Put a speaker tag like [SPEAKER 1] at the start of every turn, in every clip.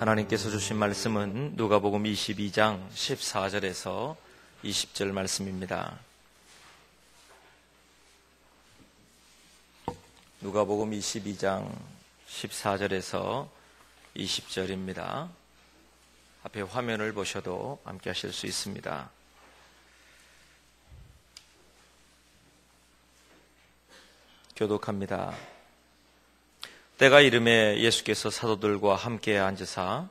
[SPEAKER 1] 하나님께서 주신 말씀은 누가복음 22장 14절에서 20절 말씀입니다. 누가복음 22장 14절에서 20절입니다. 앞에 화면을 보셔도 함께 하실 수 있습니다. 교독합니다. 때가 이름에 예수께서 사도들과 함께 앉으사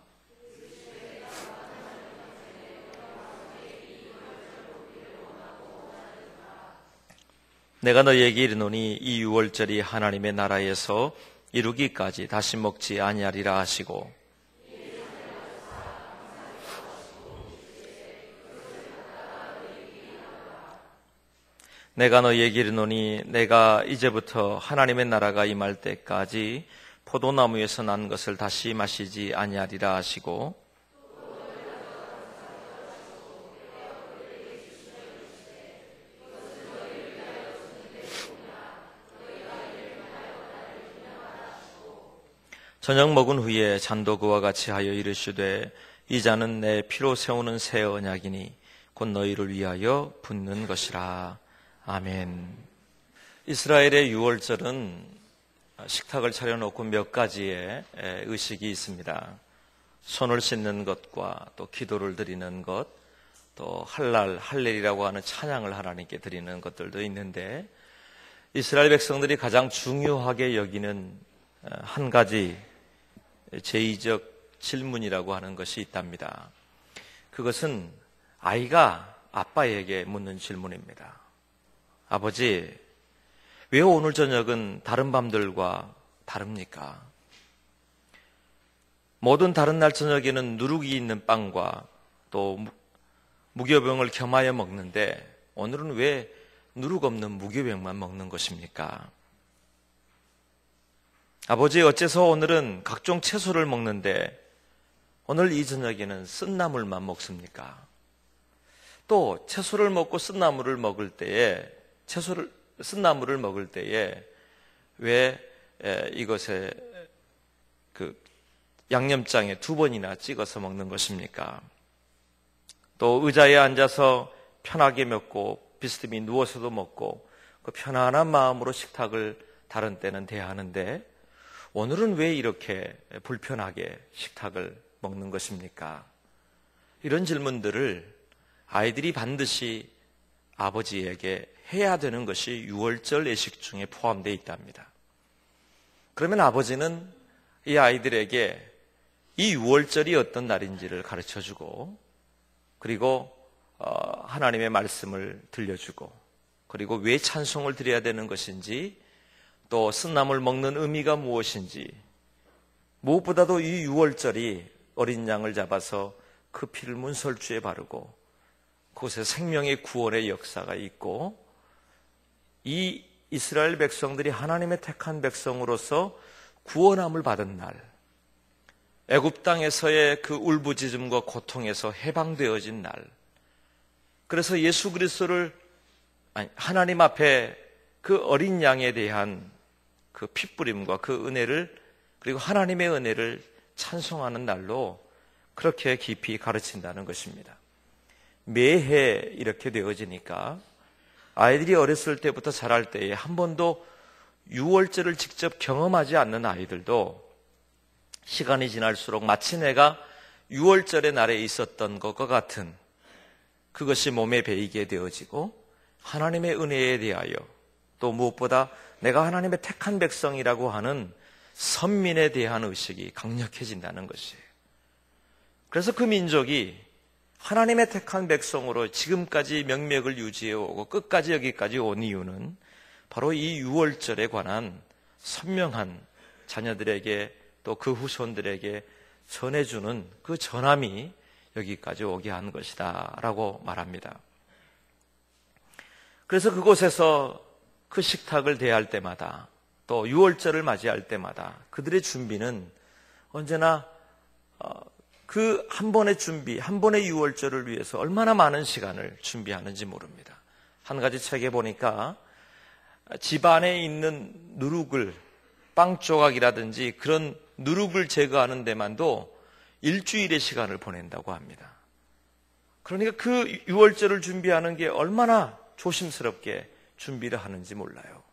[SPEAKER 1] 내가 너희에게 이르노니 이 유월절이 하나님의 나라에서 이루기까지 다시 먹지 아니하리라 하시고 내가 너희에게 이르노니 내가 이제부터 하나님의 나라가 임할 때까지 포도나무에서 난 것을 다시 마시지 아니하리라 하시고 저녁 먹은 후에 잔도 그와 같이 하여 이르시되 이 잔은 내 피로 세우는 새 언약이니 곧 너희를 위하여 붓는 것이라. 아멘. 이스라엘의 유월절은 식탁을 차려놓고 몇 가지의 의식이 있습니다. 손을 씻는 것과 또 기도를 드리는 것, 또 할렐이라고 하는 찬양을 하나님께 드리는 것들도 있는데 이스라엘 백성들이 가장 중요하게 여기는 한 가지 제의적 질문이라고 하는 것이 있답니다. 그것은 아이가 아빠에게 묻는 질문입니다. 아버지, 왜 오늘 저녁은 다른 밤들과 다릅니까? 모든 다른 날 저녁에는 누룩이 있는 빵과 또 무교병을 겸하여 먹는데 오늘은 왜 누룩 없는 무교병만 먹는 것입니까? 아버지, 어째서 오늘은 각종 채소를 먹는데 오늘 이 저녁에는 쓴나물만 먹습니까? 또 채소를 먹고 쓴나물을 먹을 때에 쓴나물을 먹을 때에 왜 이것에 그 양념장에 2번이나 찍어서 먹는 것입니까? 또 의자에 앉아서 편하게 먹고 비스듬히 누워서도 먹고 그 편안한 마음으로 식탁을 다른 때는 대하는데 오늘은 왜 이렇게 불편하게 식탁을 먹는 것입니까? 이런 질문들을 아이들이 반드시 아버지에게 해야 되는 것이 유월절 예식 중에 포함되어 있답니다. 그러면 아버지는 이 아이들에게 이 유월절이 어떤 날인지를 가르쳐주고 그리고 하나님의 말씀을 들려주고 그리고 왜 찬송을 드려야 되는 것인지 또 쓴나물 먹는 의미가 무엇인지 무엇보다도 이 유월절이 어린 양을 잡아서 그 피를 문설주에 바르고 그곳에 생명의 구원의 역사가 있고 이 이스라엘 백성들이 하나님의 택한 백성으로서 구원함을 받은 날, 애굽 땅에서의 그 울부짖음과 고통에서 해방되어진 날, 그래서 예수 그리스도를 하나님 앞에 그 어린 양에 대한 그 핏부림과 그 은혜를 그리고 하나님의 은혜를 찬송하는 날로 그렇게 깊이 가르친다는 것입니다. 매해 이렇게 되어지니까 아이들이 어렸을 때부터 자랄 때에 한 번도 유월절을 직접 경험하지 않는 아이들도 시간이 지날수록 마치 내가 유월절의 날에 있었던 것과 같은 그것이 몸에 배이게 되어지고 하나님의 은혜에 대하여 또 무엇보다 내가 하나님의 택한 백성이라고 하는 선민에 대한 의식이 강력해진다는 것이에요. 그래서 그 민족이 하나님의 택한 백성으로 지금까지 명맥을 유지해오고 끝까지 여기까지 온 이유는 바로 이 유월절에 관한 선명한 자녀들에게 또 그 후손들에게 전해주는 그 전함이 여기까지 오게 한 것이다 라고 말합니다. 그래서 그곳에서 그 식탁을 대할 때마다 또 유월절을 맞이할 때마다 그들의 준비는 언제나 그 한 번의 준비, 한 번의 유월절을 위해서 얼마나 많은 시간을 준비하는지 모릅니다. 한 가지 책에 보니까 집안에 있는 누룩을 빵 조각이라든지 그런 누룩을 제거하는 데만도 일주일의 시간을 보낸다고 합니다. 그러니까 그 유월절을 준비하는 게 얼마나 조심스럽게 준비를 하는지 몰라요.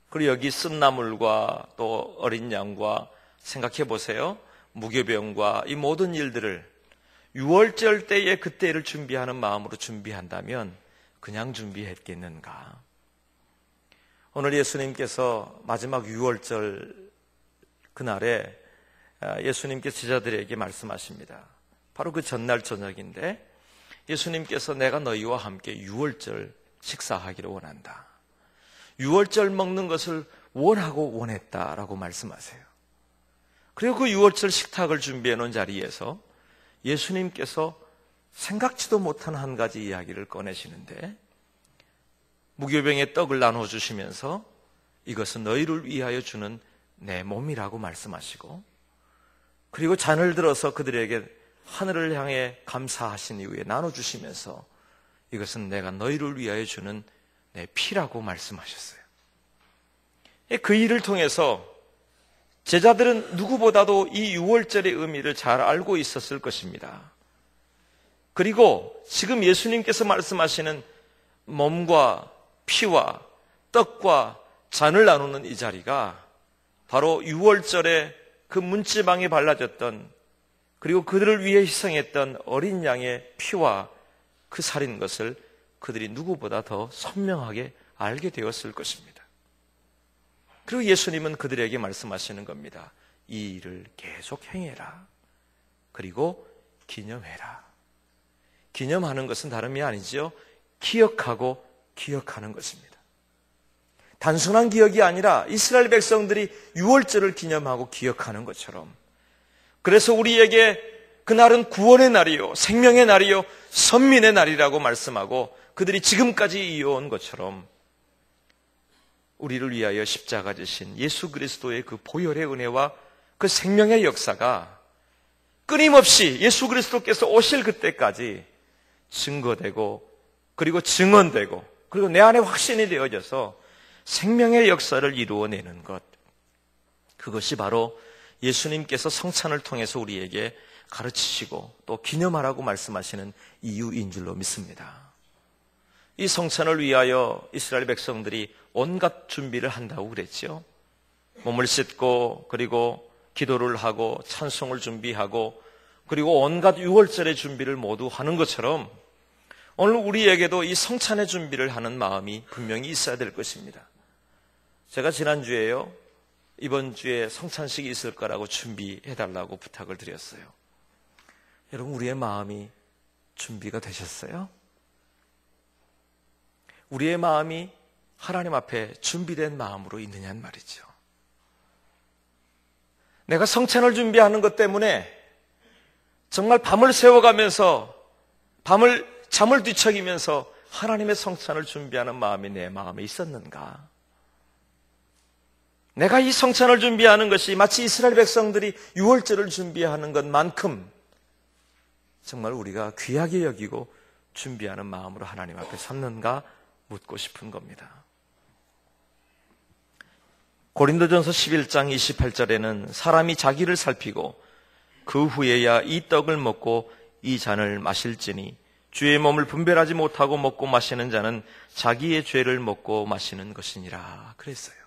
[SPEAKER 1] 그리고 여기 쓴나물과 또 어린 양과 생각해 보세요. 무교병과 이 모든 일들을 유월절 때에 그때를 준비하는 마음으로 준비한다면 그냥 준비했겠는가? 오늘 예수님께서 마지막 유월절 그날에 예수님께서 제자들에게 말씀하십니다. 바로 그 전날 저녁인데 예수님께서 내가 너희와 함께 유월절 식사하기를 원한다. 유월절 먹는 것을 원하고 원했다라고 말씀하세요. 그리고 그 유월절 식탁을 준비해 놓은 자리에서 예수님께서 생각지도 못한 한 가지 이야기를 꺼내시는데 무교병의 떡을 나눠주시면서 이것은 너희를 위하여 주는 내 몸이라고 말씀하시고 그리고 잔을 들어서 그들에게 하늘을 향해 감사하신 이후에 나눠주시면서 이것은 내가 너희를 위하여 주는 내 피라고 말씀하셨어요. 그 일을 통해서 제자들은 누구보다도 이 유월절의 의미를 잘 알고 있었을 것입니다. 그리고 지금 예수님께서 말씀하시는 몸과 피와 떡과 잔을 나누는 이 자리가 바로 유월절에 그 문지방에 발라졌던 그리고 그들을 위해 희생했던 어린 양의 피와 그 살인 것을 그들이 누구보다 더 선명하게 알게 되었을 것입니다. 그리고 예수님은 그들에게 말씀하시는 겁니다. 이 일을 계속 행해라. 그리고 기념해라. 기념하는 것은 다름이 아니죠. 기억하고 기억하는 것입니다. 단순한 기억이 아니라 이스라엘 백성들이 유월절을 기념하고 기억하는 것처럼 그래서 우리에게 그날은 구원의 날이요 생명의 날이요 선민의 날이라고 말씀하고 그들이 지금까지 이어온 것처럼 우리를 위하여 십자가 지신 예수 그리스도의 그 보혈의 은혜와 그 생명의 역사가 끊임없이 예수 그리스도께서 오실 그때까지 증거되고 그리고 증언되고 그리고 내 안에 확신이 되어져서 생명의 역사를 이루어내는 것, 그것이 바로 예수님께서 성찬을 통해서 우리에게 가르치시고 또 기념하라고 말씀하시는 이유인 줄로 믿습니다. 이 성찬을 위하여 이스라엘 백성들이 온갖 준비를 한다고 그랬죠. 몸을 씻고 그리고 기도를 하고 찬송을 준비하고 그리고 온갖 유월절의 준비를 모두 하는 것처럼 오늘 우리에게도 이 성찬의 준비를 하는 마음이 분명히 있어야 될 것입니다. 제가 지난주에요, 이번 주에 성찬식이 있을 거라고 준비해달라고 부탁을 드렸어요. 여러분, 우리의 마음이 준비가 되셨어요? 우리의 마음이 하나님 앞에 준비된 마음으로 있느냐는 말이죠. 내가 성찬을 준비하는 것 때문에 정말 밤을 새워가면서 잠을 뒤척이면서 하나님의 성찬을 준비하는 마음이 내 마음에 있었는가? 내가 이 성찬을 준비하는 것이 마치 이스라엘 백성들이 유월절을 준비하는 것만큼 정말 우리가 귀하게 여기고 준비하는 마음으로 하나님 앞에 섰는가 묻고 싶은 겁니다. 고린도전서 11장 28절에는 사람이 자기를 살피고 그 후에야 이 떡을 먹고 이 잔을 마실지니 주의 몸을 분별하지 못하고 먹고 마시는 자는 자기의 죄를 먹고 마시는 것이니라 그랬어요.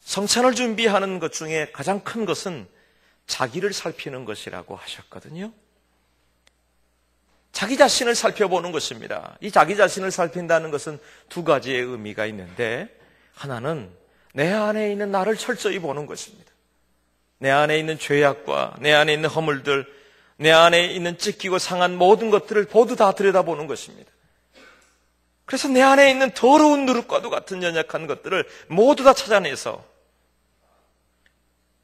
[SPEAKER 1] 성찬을 준비하는 것 중에 가장 큰 것은 자기를 살피는 것이라고 하셨거든요. 자기 자신을 살펴보는 것입니다. 이 자기 자신을 살핀다는 것은 두 가지의 의미가 있는데 하나는 내 안에 있는 나를 철저히 보는 것입니다. 내 안에 있는 죄악과 내 안에 있는 허물들, 내 안에 있는 찢기고 상한 모든 것들을 모두 다 들여다보는 것입니다. 그래서 내 안에 있는 더러운 누룩과도 같은 연약한 것들을 모두 다 찾아내서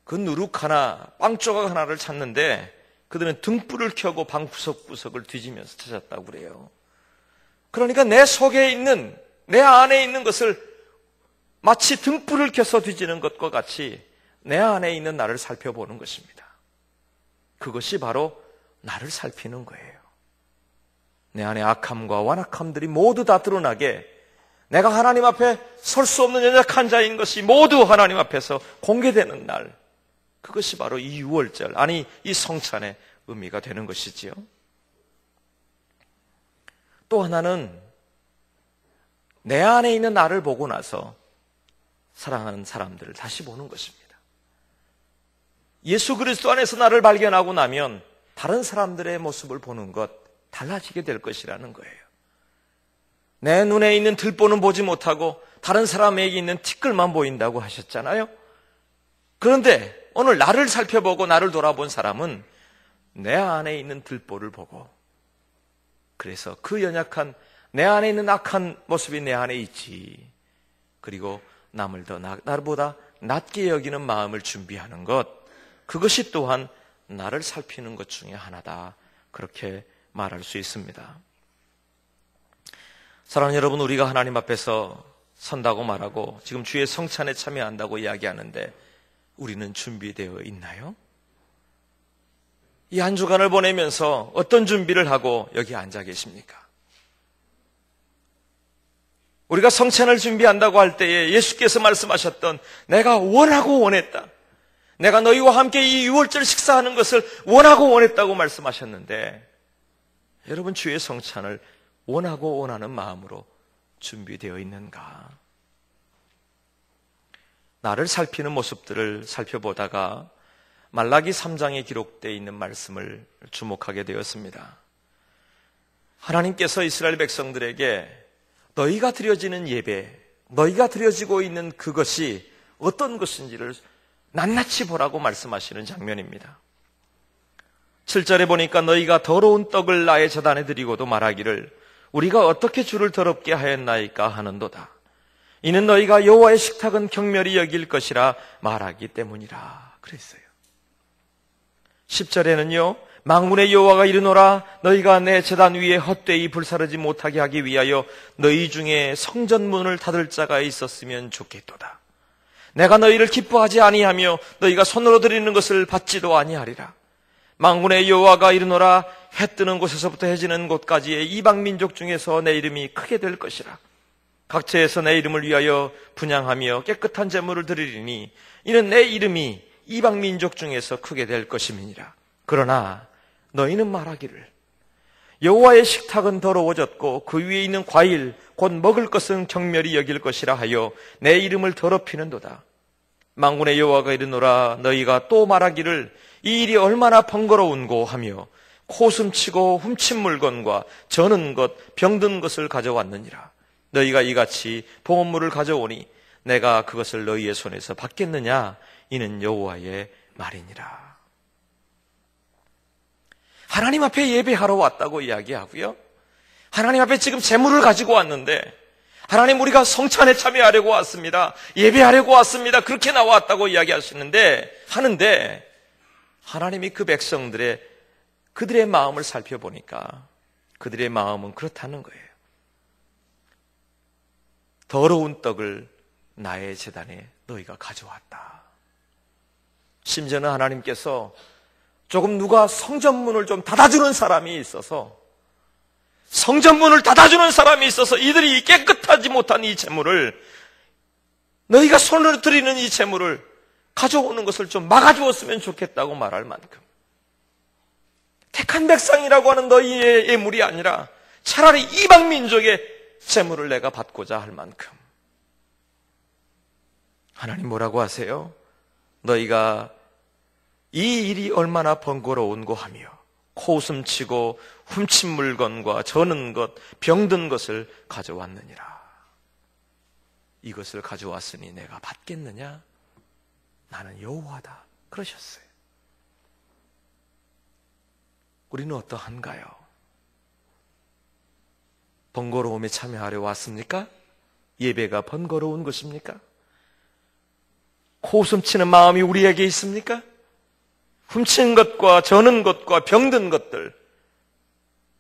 [SPEAKER 1] 그 누룩 하나, 빵 조각 하나를 찾는데 그들은 등불을 켜고 방 구석구석을 뒤지면서 찾았다고 그래요. 그러니까 내 속에 있는, 내 안에 있는 것을 마치 등불을 켜서 뒤지는 것과 같이 내 안에 있는 나를 살펴보는 것입니다. 그것이 바로 나를 살피는 거예요. 내 안에 악함과 완악함들이 모두 다 드러나게 내가 하나님 앞에 설 수 없는 연약한 자인 것이 모두 하나님 앞에서 공개되는 날, 그것이 바로 이 유월절, 아니 이 성찬의 의미가 되는 것이지요. 또 하나는 내 안에 있는 나를 보고 나서 사랑하는 사람들을 다시 보는 것입니다. 예수 그리스도 안에서 나를 발견하고 나면 다른 사람들의 모습을 보는 것 달라지게 될 것이라는 거예요. 내 눈에 있는 들보는 보지 못하고 다른 사람에게 있는 티끌만 보인다고 하셨잖아요. 그런데 오늘 나를 살펴보고 나를 돌아본 사람은 내 안에 있는 들보를 보고, 그래서 그 연약한 내 안에 있는 악한 모습이 내 안에 있지, 그리고 남을 더 나보다 낮게 여기는 마음을 준비하는 것, 그것이 또한 나를 살피는 것 중에 하나다, 그렇게 말할 수 있습니다. 사랑하는 여러분, 우리가 하나님 앞에서 선다고 말하고 지금 주의 성찬에 참여한다고 이야기하는데 우리는 준비되어 있나요? 이 한 주간을 보내면서 어떤 준비를 하고 여기 앉아 계십니까? 우리가 성찬을 준비한다고 할 때에 예수께서 말씀하셨던 내가 원하고 원했다, 내가 너희와 함께 이 유월절 식사하는 것을 원하고 원했다고 말씀하셨는데, 여러분 주의 성찬을 원하고 원하는 마음으로 준비되어 있는가? 나를 살피는 모습들을 살펴보다가 말라기 3장에 기록되어 있는 말씀을 주목하게 되었습니다. 하나님께서 이스라엘 백성들에게 너희가 드려지는 예배, 너희가 드려지고 있는 그것이 어떤 것인지를 낱낱이 보라고 말씀하시는 장면입니다. 7절에 보니까 너희가 더러운 떡을 나의 제단에 드리고도 말하기를 우리가 어떻게 주를 더럽게 하였나이까 하는도다. 이는 너희가 여호와의 식탁은 경멸히 여길 것이라 말하기 때문이라 그랬어요. 10절에는요, 만군의 여호와가 이르노라 너희가 내 제단 위에 헛되이 불사르지 못하게 하기 위하여 너희 중에 성전문을 닫을 자가 있었으면 좋겠도다. 내가 너희를 기뻐하지 아니하며 너희가 손으로 드리는 것을 받지도 아니하리라. 만군의 여호와가 이르노라 해 뜨는 곳에서부터 해지는 곳까지의 이방 민족 중에서 내 이름이 크게 될 것이라. 각처에서 내 이름을 위하여 분향하며 깨끗한 제물을 드리리니 이는 내 이름이 이방 민족 중에서 크게 될 것임이니라. 그러나 너희는 말하기를 여호와의 식탁은 더러워졌고 그 위에 있는 과일 곧 먹을 것은 경멸히 여길 것이라 하여 내 이름을 더럽히는도다. 만군의 여호와가 이르노라 너희가 또 말하기를 이 일이 얼마나 번거로운고 하며 코숨치고 훔친 물건과 저는 것 병든 것을 가져왔느니라. 너희가 이같이 봉헌물을 가져오니 내가 그것을 너희의 손에서 받겠느냐? 이는 여호와의 말이니라. 하나님 앞에 예배하러 왔다고 이야기하고요, 하나님 앞에 지금 제물을 가지고 왔는데 하나님 우리가 성찬에 참여하려고 왔습니다, 예배하려고 왔습니다, 그렇게 나왔다고 이야기하시는데 하는데 하나님이 그 백성들의 그들의 마음을 살펴보니까 그들의 마음은 그렇다는 거예요. 더러운 떡을 나의 제단에 너희가 가져왔다. 심지어는 하나님께서 조금 누가 성전문을 좀 닫아주는 사람이 있어서 이들이 깨끗하지 못한 이 제물을, 너희가 손으로 드리는 이 제물을 가져오는 것을 좀 막아주었으면 좋겠다고 말할 만큼, 택한 백성이라고 하는 너희의 예물이 아니라 차라리 이방 민족의 제물을 내가 받고자 할 만큼, 하나님 뭐라고 하세요? 너희가 이 일이 얼마나 번거로운고 하며 코웃음치고 훔친 물건과 저는 것 병든 것을 가져왔느니라. 이것을 가져왔으니 내가 받겠느냐? 나는 여호와다 그러셨어요. 우리는 어떠한가요? 번거로움에 참여하려 왔습니까? 예배가 번거로운 것입니까? 코웃음치는 마음이 우리에게 있습니까? 훔친 것과 저는 것과 병든 것들,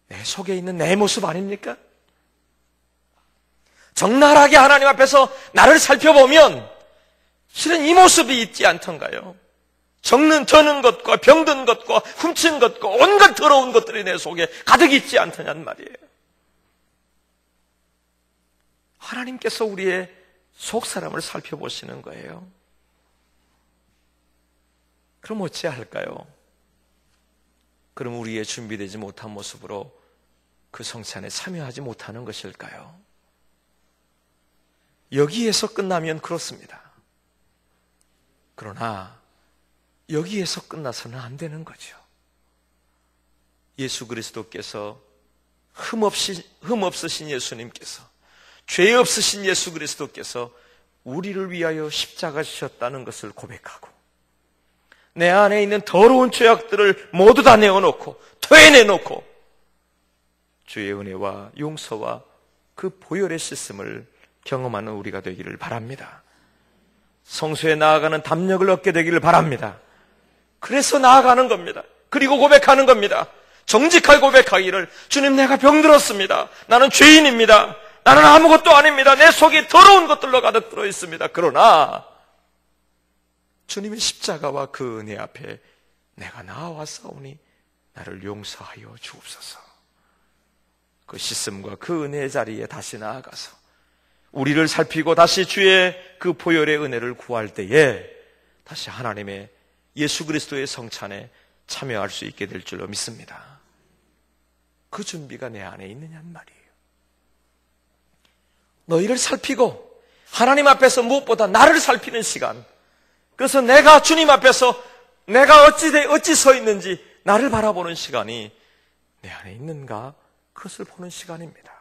[SPEAKER 1] 내 속에 있는 내 모습 아닙니까? 적나라하게 하나님 앞에서 나를 살펴보면 실은 이 모습이 있지 않던가요? 저는 것과 병든 것과 훔친 것과 온갖 더러운 것들이 내 속에 가득 있지 않더냔 말이에요. 하나님께서 우리의 속 사람을 살펴보시는 거예요. 그럼 어찌할까요? 그럼 우리의 준비되지 못한 모습으로 그 성찬에 참여하지 못하는 것일까요? 여기에서 끝나면 그렇습니다. 그러나 여기에서 끝나서는 안 되는 거죠. 예수 그리스도께서 흠없으신 예수님께서, 죄 없으신 예수 그리스도께서 우리를 위하여 십자가 지셨다는 것을 고백하고, 내 안에 있는 더러운 죄악들을 모두 다 내어놓고 토해내놓고 주의 은혜와 용서와 그 보혈의 씻음을 경험하는 우리가 되기를 바랍니다. 성소에 나아가는 담력을 얻게 되기를 바랍니다. 그래서 나아가는 겁니다. 그리고 고백하는 겁니다. 정직하게 고백하기를, 주님, 내가 병들었습니다. 나는 죄인입니다. 나는 아무것도 아닙니다. 내 속이 더러운 것들로 가득 들어 있습니다. 그러나 주님의 십자가와 그 은혜 앞에 내가 나아왔사오니 나를 용서하여 주옵소서. 그 씻음과 그 은혜의 자리에 다시 나아가서 우리를 살피고 다시 주의 그 보혈의 은혜를 구할 때에 다시 하나님의 예수 그리스도의 성찬에 참여할 수 있게 될 줄로 믿습니다. 그 준비가 내 안에 있느냐는 말이에요. 너희를 살피고 하나님 앞에서 무엇보다 나를 살피는 시간, 그래서 내가 주님 앞에서 내가 어찌 서 있는지 나를 바라보는 시간이 내 안에 있는가, 그것을 보는 시간입니다.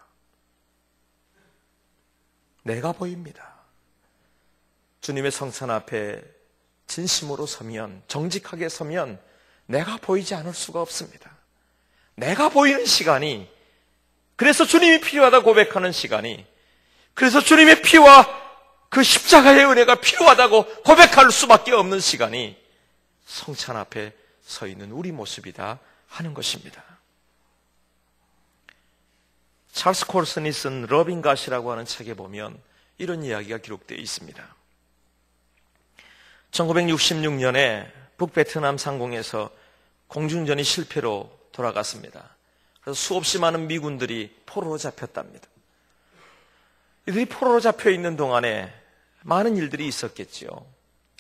[SPEAKER 1] 내가 보입니다. 주님의 성찬 앞에 진심으로 서면, 정직하게 서면 내가 보이지 않을 수가 없습니다. 내가 보이는 시간이, 그래서 주님이 필요하다 고백하는 시간이, 그래서 주님의 피와 그 십자가의 은혜가 필요하다고 고백할 수밖에 없는 시간이 성찬 앞에 서 있는 우리 모습이다 하는 것입니다. 찰스 콜슨이 쓴 러빙갓이라고 하는 책에 보면 이런 이야기가 기록되어 있습니다. 1966년에 북베트남 상공에서 공중전이 실패로 돌아갔습니다. 그래서 수없이 많은 미군들이 포로로 잡혔답니다. 이들이 포로로 잡혀 있는 동안에 많은 일들이 있었겠지요.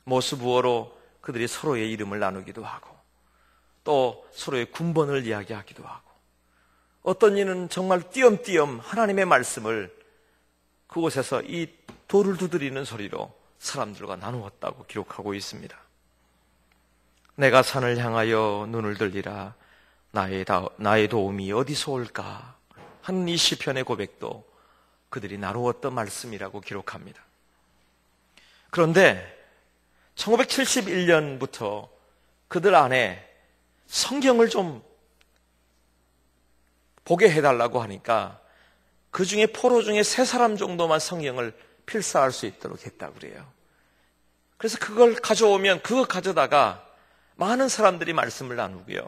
[SPEAKER 1] 모수부어로 그들이 서로의 이름을 나누기도 하고, 또 서로의 군번을 이야기하기도 하고, 어떤 이는 정말 띄엄띄엄 하나님의 말씀을 그곳에서 이 돌을 두드리는 소리로 사람들과 나누었다고 기록하고 있습니다. 내가 산을 향하여 눈을 들리라, 나의 도움이 어디서 올까 하는 이 시편의 고백도 그들이 나누었던 말씀이라고 기록합니다. 그런데 1971년부터 그들 안에 성경을 좀 보게 해달라고 하니까 그 중에 포로 중에 3사람 정도만 성경을 필사할 수 있도록 했다고 그래요. 그래서 그걸 가져오면 그거 가져다가 많은 사람들이 말씀을 나누고요,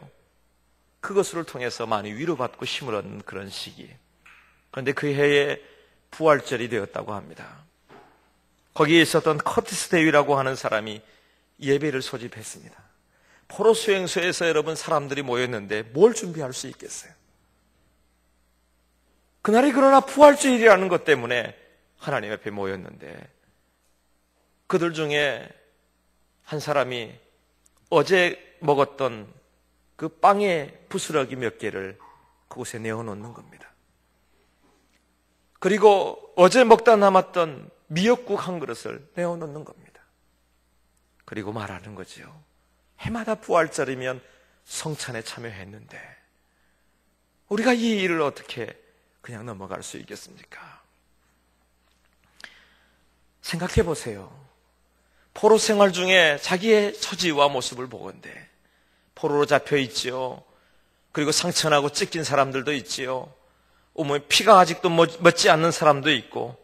[SPEAKER 1] 그것을 통해서 많이 위로받고 힘을 얻는 그런 시기. 그런데 그 해에 부활절이 되었다고 합니다. 거기에 있었던 커티스 데이라고 하는 사람이 예배를 소집했습니다. 포로 수용소에서 여러분 사람들이 모였는데 뭘 준비할 수 있겠어요? 그날이 그러나 부활주일이라는 것 때문에 하나님 앞에 모였는데, 그들 중에 한 사람이 어제 먹었던 그 빵의 부스러기 몇 개를 그곳에 내어놓는 겁니다. 그리고 어제 먹다 남았던 미역국 한 그릇을 내어놓는 겁니다. 그리고 말하는 거죠. 해마다 부활절이면 성찬에 참여했는데 우리가 이 일을 어떻게 그냥 넘어갈 수 있겠습니까? 생각해 보세요. 포로 생활 중에 자기의 처지와 모습을 보건대 포로로 잡혀 있지요. 그리고 상처나고 찢긴 사람들도 있지요. 온몸에 피가 아직도 멎지 않는 사람도 있고,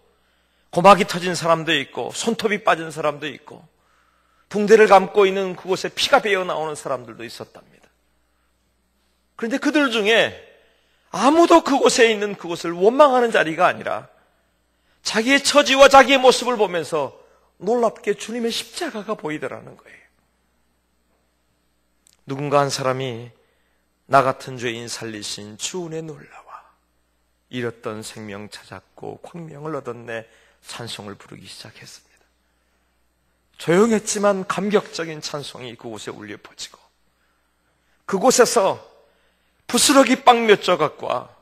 [SPEAKER 1] 고막이 터진 사람도 있고, 손톱이 빠진 사람도 있고, 붕대를 감고 있는 그곳에 피가 배어 나오는 사람들도 있었답니다. 그런데 그들 중에 아무도 그곳에 있는 그곳을 원망하는 자리가 아니라 자기의 처지와 자기의 모습을 보면서 놀랍게 주님의 십자가가 보이더라는 거예요. 누군가 한 사람이 나 같은 죄인 살리신 주 은혜 놀라와 잃었던 생명 찾았고 광명을 얻었네 찬송을 부르기 시작했습니다. 조용했지만 감격적인 찬송이 그곳에 울려 퍼지고, 그곳에서 부스러기 빵 몇 조각과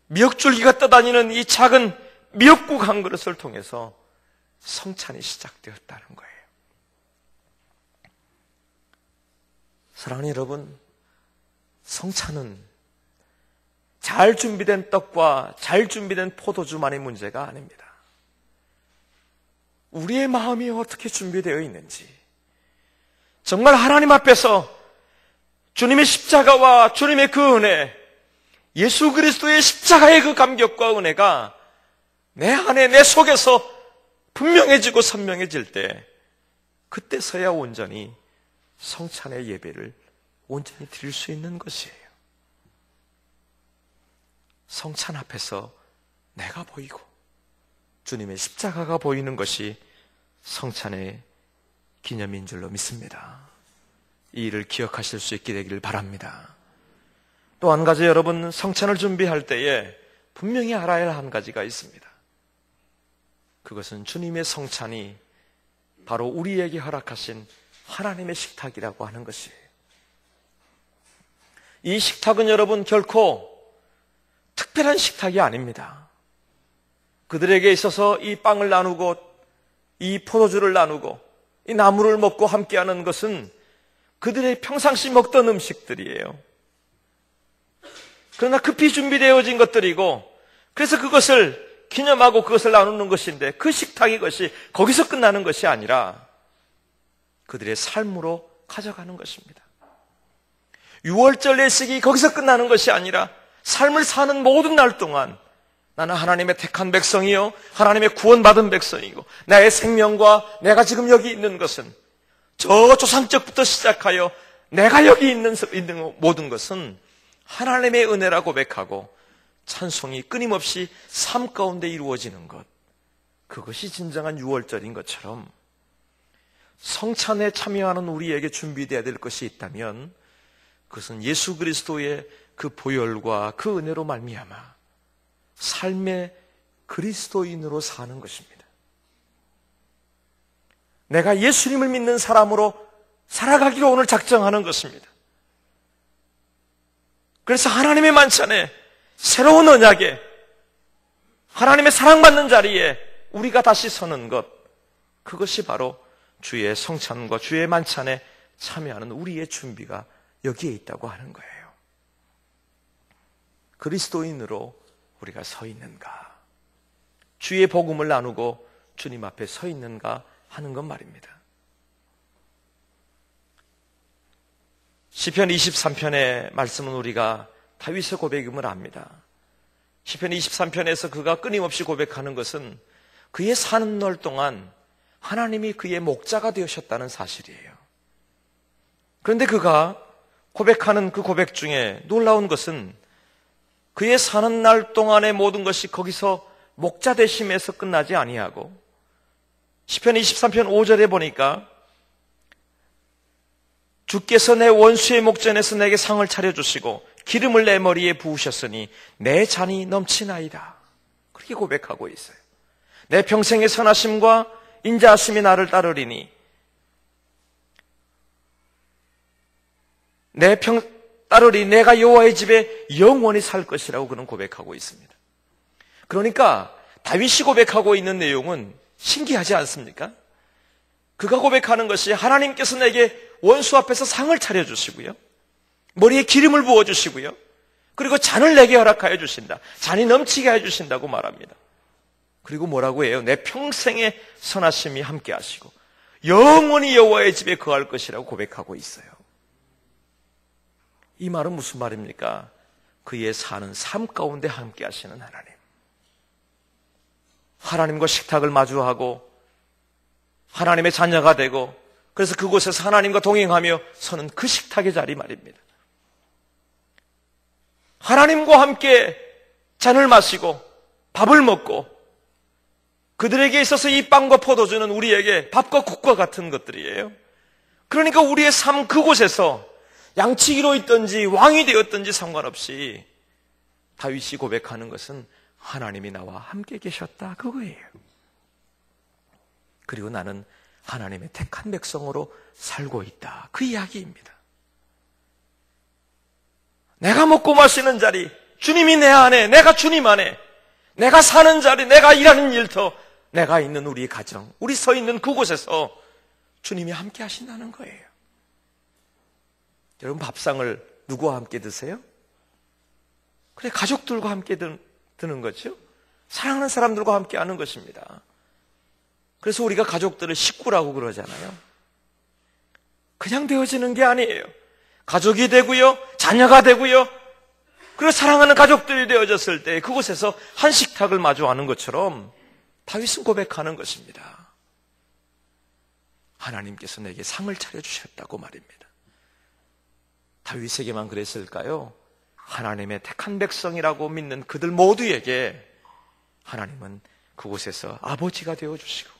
[SPEAKER 1] 미역줄기가 떠다니는 이 작은 미역국 한 그릇을 통해서 성찬이 시작되었다는 거예요. 사랑하는 여러분, 성찬은 잘 준비된 떡과 잘 준비된 포도주만의 문제가 아닙니다. 우리의 마음이 어떻게 준비되어 있는지, 정말 하나님 앞에서 주님의 십자가와 주님의 그 은혜, 예수 그리스도의 십자가의 그 감격과 은혜가 내 안에, 내 속에서 분명해지고 선명해질 때, 그때서야 온전히 성찬의 예배를 온전히 드릴 수 있는 것이에요. 성찬 앞에서 내가 보이고 주님의 십자가가 보이는 것이 성찬의 기념인 줄로 믿습니다. 이 일을 기억하실 수 있게 되기를 바랍니다. 또 한 가지, 여러분, 성찬을 준비할 때에 분명히 알아야 할 한 가지가 있습니다. 그것은 주님의 성찬이 바로 우리에게 허락하신 하나님의 식탁이라고 하는 것이에요. 이 식탁은 여러분 결코 특별한 식탁이 아닙니다. 그들에게 있어서 이 빵을 나누고 이 포도주를 나누고 이 나물을 먹고 함께하는 것은 그들의 평상시 먹던 음식들이에요. 그러나 급히 준비되어진 것들이고, 그래서 그것을 기념하고 그것을 나누는 것인데, 그 식탁 이것이 거기서 끝나는 것이 아니라 그들의 삶으로 가져가는 것입니다. 유월절 예식이 거기서 끝나는 것이 아니라 삶을 사는 모든 날 동안 나는 하나님의 택한 백성이요, 하나님의 구원받은 백성이고, 나의 생명과 내가 지금 여기 있는 것은 저 조상적부터 시작하여 내가 여기 있는 모든 것은 하나님의 은혜라 고백하고 찬송이 끊임없이 삶 가운데 이루어지는 것, 그것이 진정한 유월절인 것처럼 성찬에 참여하는 우리에게 준비되어야 될 것이 있다면 그것은 예수 그리스도의 그 보혈과 그 은혜로 말미암아 삶의 그리스도인으로 사는 것입니다. 내가 예수님을 믿는 사람으로 살아가기로 오늘 작정하는 것입니다. 그래서 하나님의 만찬에, 새로운 언약에, 하나님의 사랑받는 자리에 우리가 다시 서는 것, 그것이 바로 주의 성찬과 주의 만찬에 참여하는 우리의 준비가 여기에 있다고 하는 거예요. 그리스도인으로 우리가 서 있는가, 주의 복음을 나누고 주님 앞에 서 있는가 하는 것 말입니다. 시편 23편의 말씀은 우리가 다윗의 고백임을 압니다. 시편 23편에서 그가 끊임없이 고백하는 것은 그의 사는 날 동안 하나님이 그의 목자가 되셨다는 사실이에요. 그런데 그가 고백하는 그 고백 중에 놀라운 것은 그의 사는 날 동안의 모든 것이 거기서 목자 되심에서 끝나지 아니하고, 시편 23편 5절에 보니까 주께서 내 원수의 목전에서 내게 상을 차려주시고 기름을 내 머리에 부으셨으니 내 잔이 넘치나이다, 그렇게 고백하고 있어요. 내 평생의 선하심과 인자하심이 나를 따르리니 따르리 내가 여호와의 집에 영원히 살 것이라고 그는 고백하고 있습니다. 그러니까 다윗이 고백하고 있는 내용은 신기하지 않습니까? 그가 고백하는 것이 하나님께서 내게 원수 앞에서 상을 차려주시고요, 머리에 기름을 부어주시고요, 그리고 잔을 내게 허락하여 주신다, 잔이 넘치게 해주신다고 말합니다. 그리고 뭐라고 해요? 내 평생의 선하심이 함께 하시고 영원히 여호와의 집에 거할 것이라고 고백하고 있어요. 이 말은 무슨 말입니까? 그의 사는 삶 가운데 함께 하시는 하나님, 하나님과 식탁을 마주하고 하나님의 자녀가 되고, 그래서 그곳에서 하나님과 동행하며 서는 그 식탁의 자리 말입니다. 하나님과 함께 잔을 마시고 밥을 먹고, 그들에게 있어서 이 빵과 포도주는 우리에게 밥과 국과 같은 것들이에요. 그러니까 우리의 삶 그곳에서 양치기로 있든지 왕이 되었든지 상관없이 다윗이 고백하는 것은 하나님이 나와 함께 계셨다, 그거예요. 그리고 나는 하나님의 택한 백성으로 살고 있다. 그 이야기입니다. 내가 먹고 마시는 자리, 주님이 내 안에, 내가 주님 안에, 내가 사는 자리, 내가 일하는 일터, 내가 있는 우리 가정, 우리 서 있는 그곳에서 주님이 함께 하신다는 거예요. 여러분, 밥상을 누구와 함께 드세요? 그래, 가족들과 함께 드는 거죠. 사랑하는 사람들과 함께 하는 것입니다. 그래서 우리가 가족들을 식구라고 그러잖아요. 그냥 되어지는 게 아니에요. 가족이 되고요, 자녀가 되고요, 그리고 사랑하는 가족들이 되어졌을 때 그곳에서 한 식탁을 마주하는 것처럼 다윗은 고백하는 것입니다. 하나님께서 내게 상을 차려주셨다고 말입니다. 다윗에게만 그랬을까요? 하나님의 택한 백성이라고 믿는 그들 모두에게 하나님은 그곳에서 아버지가 되어주시고,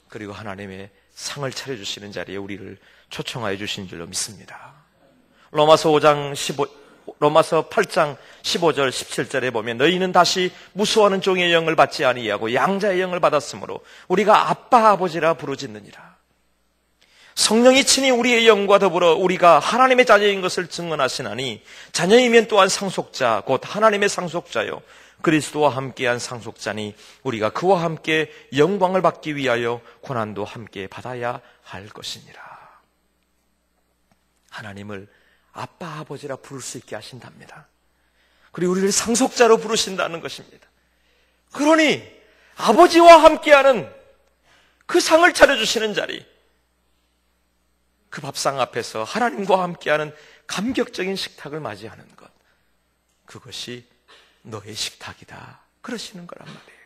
[SPEAKER 1] 그리고 하나님의 상을 차려주시는 자리에 우리를 초청하여 주신 줄로 믿습니다. 로마서 8장 15절 17절에 보면 너희는 다시 무수하는 종의 영을 받지 아니하고 양자의 영을 받았으므로 우리가 아빠 아버지라 부르짖느니라. 성령이 친히 우리의 영과 더불어 우리가 하나님의 자녀인 것을 증언하시나니 자녀이면 또한 상속자 곧 하나님의 상속자요 그리스도와 함께한 상속자니 우리가 그와 함께 영광을 받기 위하여 고난도 함께 받아야 할 것이니라. 하나님을 아빠 아버지라 부를 수 있게 하신답니다. 그리고 우리를 상속자로 부르신다는 것입니다. 그러니 아버지와 함께하는 그 상을 차려주시는 자리, 그 밥상 앞에서 하나님과 함께하는 감격적인 식탁을 맞이하는 것, 그것이 너의 식탁이다 그러시는 거란 말이에요.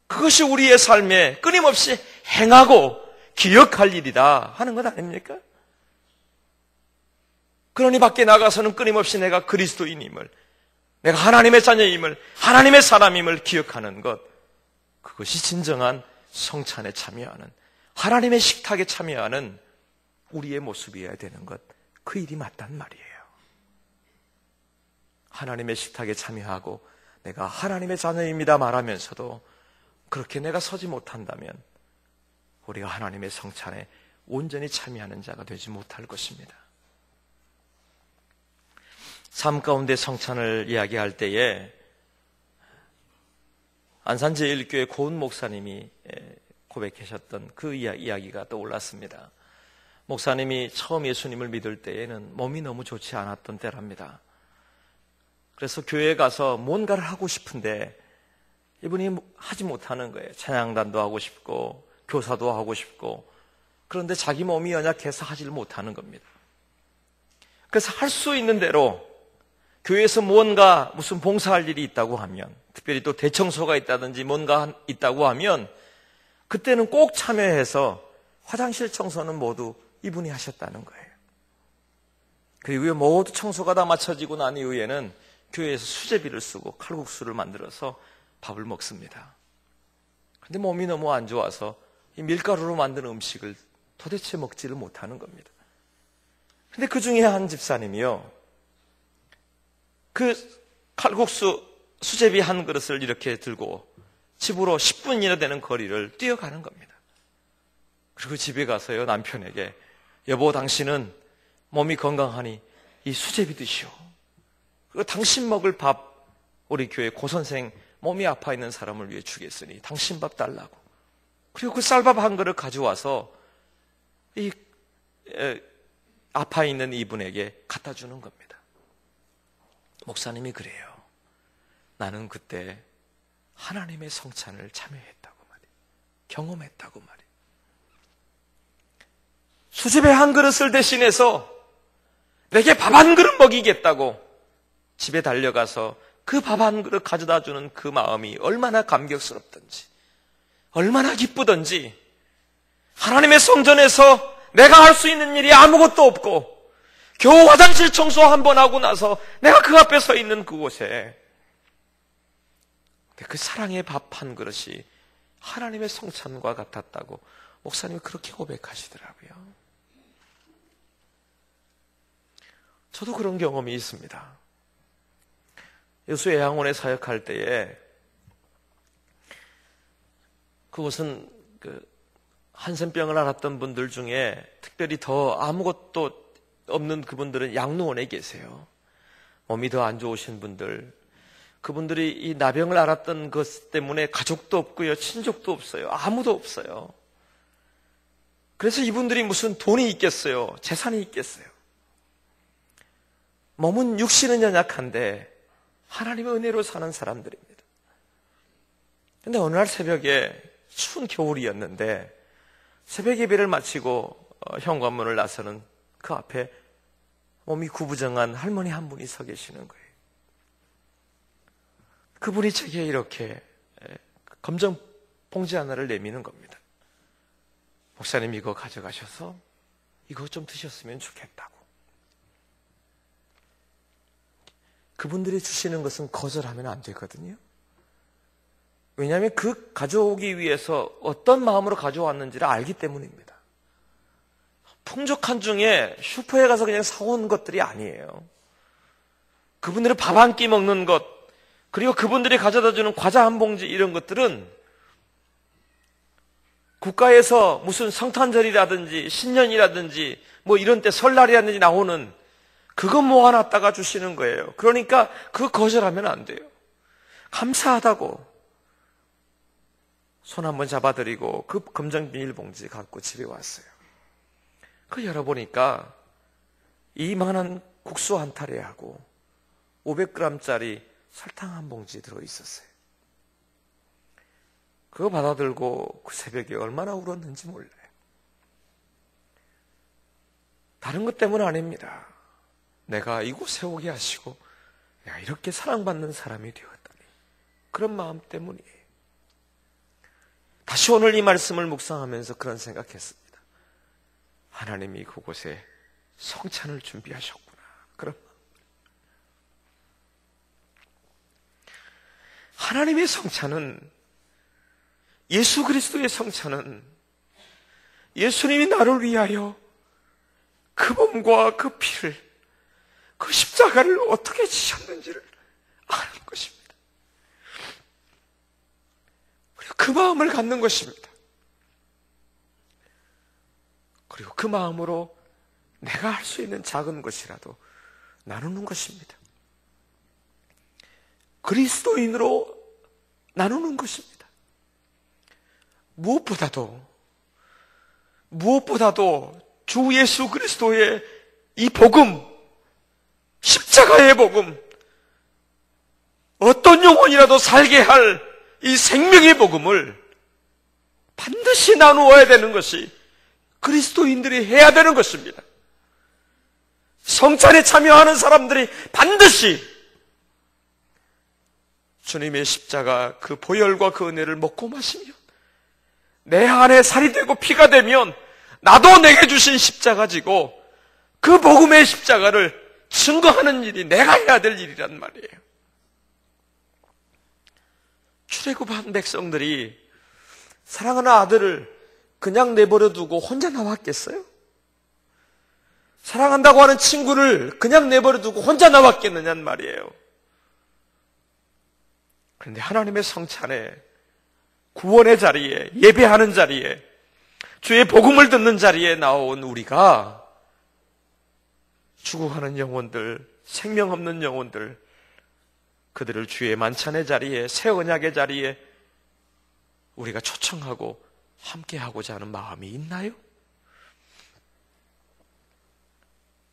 [SPEAKER 1] 그것이 우리의 삶에 끊임없이 행하고 기억할 일이다 하는 것 아닙니까? 그러니 밖에 나가서는 끊임없이 내가 그리스도인임을, 내가 하나님의 자녀임을, 하나님의 사람임을 기억하는 것, 그것이 진정한 성찬에 참여하는, 하나님의 식탁에 참여하는 우리의 모습이어야 되는 것, 그 일이 맞단 말이에요. 하나님의 식탁에 참여하고 내가 하나님의 자녀입니다 말하면서도 그렇게 내가 서지 못한다면 우리가 하나님의 성찬에 온전히 참여하는 자가 되지 못할 것입니다. 삶 가운데 성찬을 이야기할 때에 안산제일교회 고은 목사님이 고백하셨던 그 이야기가 떠올랐습니다. 목사님이 처음 예수님을 믿을 때에는 몸이 너무 좋지 않았던 때랍니다. 그래서 교회에 가서 뭔가를 하고 싶은데 이분이 하지 못하는 거예요. 찬양단도 하고 싶고 교사도 하고 싶고, 그런데 자기 몸이 연약해서 하지를 못하는 겁니다. 그래서 할 수 있는 대로 교회에서 무언가 무슨 봉사할 일이 있다고 하면, 특별히 또 대청소가 있다든지 뭔가 있다고 하면 그때는 꼭 참여해서 화장실 청소는 모두 이분이 하셨다는 거예요. 그리고 모두 청소가 다 마쳐지고 난 이후에는 교회에서 수제비를 쓰고 칼국수를 만들어서 밥을 먹습니다. 그런데 몸이 너무 안 좋아서 이 밀가루로 만든 음식을 도대체 먹지를 못하는 겁니다. 그런데 그 중에 한 집사님이요, 그 칼국수 수제비 한 그릇을 이렇게 들고 집으로 10분이나 되는 거리를 뛰어가는 겁니다. 그리고 집에 가서요, 남편에게 여보, 당신은 몸이 건강하니 이 수제비 드시오. 그리고 당신 먹을 밥 우리 교회 고선생 몸이 아파 있는 사람을 위해 주겠으니 당신 밥 달라고. 그리고 그 쌀밥 한 그릇 가져와서 이 아파 있는 이분에게 갖다 주는 겁니다. 목사님이 그래요. 나는 그때 하나님의 성찬을 참여했다고 말이에요. 경험했다고 말이에요. 수제비 한 그릇을 대신해서 내게 밥 한 그릇 먹이겠다고 집에 달려가서 그 밥 한 그릇 가져다 주는 그 마음이 얼마나 감격스럽던지, 얼마나 기쁘던지, 하나님의 성전에서 내가 할 수 있는 일이 아무것도 없고 겨우 화장실 청소 한 번 하고 나서 내가 그 앞에 서 있는 그곳에 그 사랑의 밥 한 그릇이 하나님의 성찬과 같았다고 목사님이 그렇게 고백하시더라고요. 저도 그런 경험이 있습니다. 여수 애양원에 사역할 때에 그것은 한센병을 앓았던 분들 중에 특별히 더 아무것도 없는 그분들은 양로원에 계세요. 몸이 더 안 좋으신 분들, 그분들이 이 나병을 앓았던 것 때문에 가족도 없고요, 친족도 없어요, 아무도 없어요. 그래서 이분들이 무슨 돈이 있겠어요, 재산이 있겠어요. 몸은 육신은 연약한데 하나님의 은혜로 사는 사람들입니다. 그런데 어느 날 새벽에, 추운 겨울이었는데 새벽 예배를 마치고 현관문을 나서는 그 앞에 몸이 구부정한 할머니 한 분이 서 계시는 거예요. 그분이 제게 이렇게 검정 봉지 하나를 내미는 겁니다. 목사님, 이거 가져가셔서 이거 좀 드셨으면 좋겠다고. 그분들이 주시는 것은 거절하면 안 되거든요. 왜냐하면 그 가져오기 위해서 어떤 마음으로 가져왔는지를 알기 때문입니다. 풍족한 중에 슈퍼에 가서 그냥 사온 것들이 아니에요. 그분들이 밥 한 끼 먹는 것, 그리고 그분들이 가져다 주는 과자 한 봉지, 이런 것들은 국가에서 무슨 성탄절이라든지 신년이라든지 뭐 이런 때 설날이라든지 나오는 그거 모아놨다가 주시는 거예요. 그러니까 그거 거절하면 안 돼요. 감사하다고 손 한번 잡아드리고 그 검정 비닐봉지 갖고 집에 왔어요. 그 열어보니까 이만한 국수 한 타레하고 500g짜리 설탕 한 봉지 들어있었어요. 그거 받아들고 그 새벽에 얼마나 울었는지 몰라요. 다른 것 때문 아닙니다. 내가 이곳에 오게 하시고 이렇게 사랑받는 사람이 되었다니, 그런 마음 때문이에요. 다시 오늘 이 말씀을 묵상하면서 그런 생각했습니다. 하나님이 그곳에 성찬을 준비하셨구나, 그런 마음. 하나님의 성찬은, 예수 그리스도의 성찬은 예수님이 나를 위하여 그 몸과 그 피를, 그 십자가를 어떻게 지셨는지를 아는 것입니다. 그리고 그 마음을 갖는 것입니다. 그리고 그 마음으로 내가 할 수 있는 작은 것이라도 나누는 것입니다. 그리스도인으로 나누는 것입니다. 무엇보다도 주 예수 그리스도의 이 복음, 십자가의 복음, 어떤 영혼이라도 살게 할 이 생명의 복음을 반드시 나누어야 되는 것이 그리스도인들이 해야 되는 것입니다. 성찬에 참여하는 사람들이 반드시 주님의 십자가, 그 보혈과 그 은혜를 먹고 마시면, 내 안에 살이 되고 피가 되면 나도 내게 주신 십자가 지고 그 복음의 십자가를 증거하는 일이 내가 해야 될 일이란 말이에요. 출애굽한 백성들이 사랑하는 아들을 그냥 내버려 두고 혼자 나왔겠어요? 사랑한다고 하는 친구를 그냥 내버려 두고 혼자 나왔겠느냐는 말이에요. 그런데 하나님의 성찬에, 구원의 자리에, 예배하는 자리에, 주의 복음을 듣는 자리에 나온 우리가 죽어가는 영혼들, 생명 없는 영혼들, 그들을 주의 만찬의 자리에, 새 언약의 자리에 우리가 초청하고 함께하고자 하는 마음이 있나요?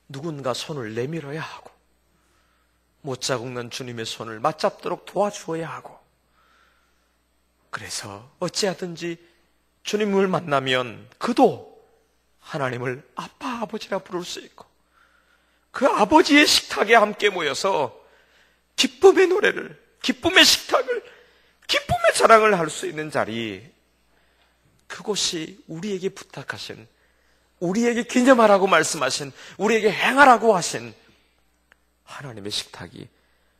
[SPEAKER 1] 누군가 손을 내밀어야 하고, 못 자국난 주님의 손을 맞잡도록 도와주어야 하고, 그래서 어찌하든지 주님을 만나면 그도 하나님을 아빠, 아버지라 부를 수 있고, 그 아버지의 식탁에 함께 모여서 기쁨의 노래를, 기쁨의 식탁을, 기쁨의 자랑을 할 수 있는 자리, 그곳이 우리에게 부탁하신, 우리에게 기념하라고 말씀하신, 우리에게 행하라고 하신 하나님의 식탁이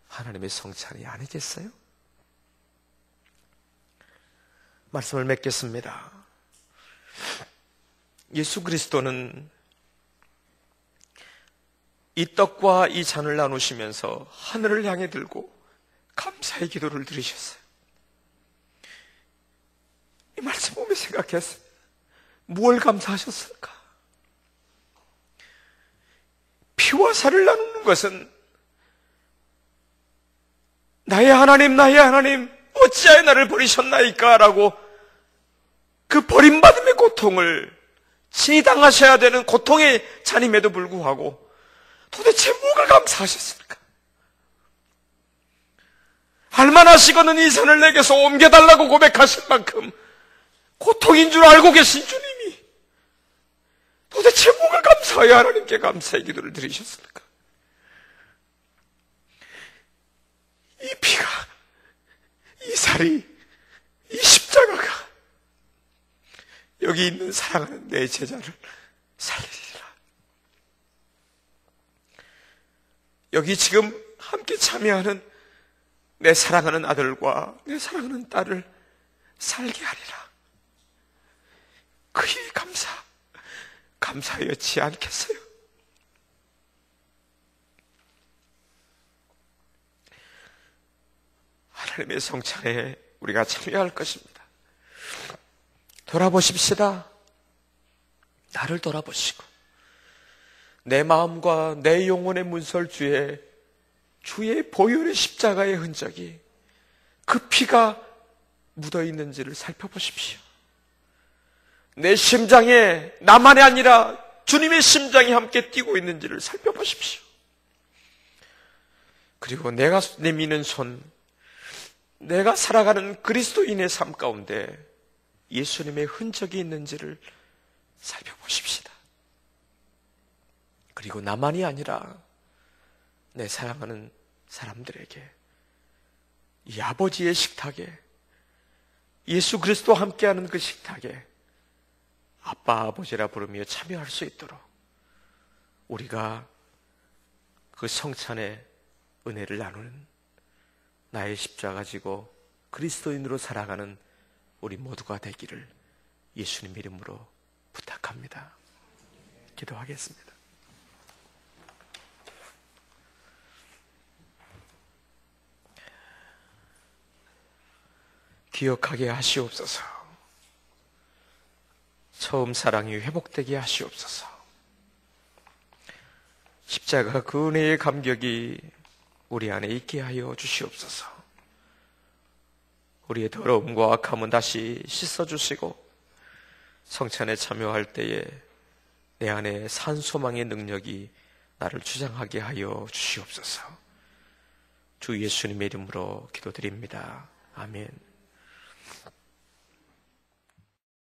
[SPEAKER 1] 하나님의 성찬이 아니겠어요? 말씀을 맺겠습니다. 예수 그리스도는 이 떡과 이 잔을 나누시면서 하늘을 향해 들고 감사의 기도를 드리셨어요.
[SPEAKER 2] 이 말씀 보며 생각했어요. 무엇을 감사하셨을까? 피와 살을 나누는 것은 나의 하나님 어찌하여 나를 버리셨나이까? 라고 그 버림받음의 고통을 친히 당하셔야 되는 고통의 잔임에도 불구하고 도대체 뭐가 감사하셨을까? 할만하시거든 이 산을 내게서 옮겨달라고 고백하실 만큼 고통인 줄 알고 계신 주님이 도대체 뭐가 감사하여 하나님께 감사의 기도를 드리셨을까? 이 피가, 이 살이, 이 십자가가 여기 있는 사랑하는 내 제자를 살리리라. 여기 지금 함께 참여하는 내 사랑하는 아들과 내 사랑하는 딸을 살게 하리라. 그의 감사하였지 않겠어요? 하나님의 성찬에 우리가 참여할 것입니다. 돌아보십시다. 나를 돌아보시고 내 마음과 내 영혼의 문설주에 주의 보혈의 십자가의 흔적이 그 피가 묻어있는지를 살펴보십시오. 내 심장에 나만이 아니라 주님의 심장이 함께 뛰고 있는지를 살펴보십시오. 그리고 내가 내미는 손, 내가 살아가는 그리스도인의 삶 가운데 예수님의 흔적이 있는지를 살펴보십시다. 그리고 나만이 아니라 내 사랑하는 사람들에게 이 아버지의 식탁에, 예수 그리스도와 함께하는 그 식탁에 아빠 아버지라 부르며 참여할 수 있도록 우리가 그 성찬의 은혜를 나누는 나의 십자가 지고 그리스도인으로 살아가는 우리 모두가 되기를 예수님 이름으로 부탁합니다. 기도하겠습니다. 기억하게 하시옵소서. 처음 사랑이 회복되게 하시옵소서. 십자가 그 은혜의 감격이 우리 안에 있게 하여 주시옵소서. 우리의 더러움과 악함은 다시 씻어주시고 성찬에 참여할 때에 내 안에 산 소망의 능력이 나를 주장하게 하여 주시옵소서. 주 예수님의 이름으로 기도드립니다. 아멘.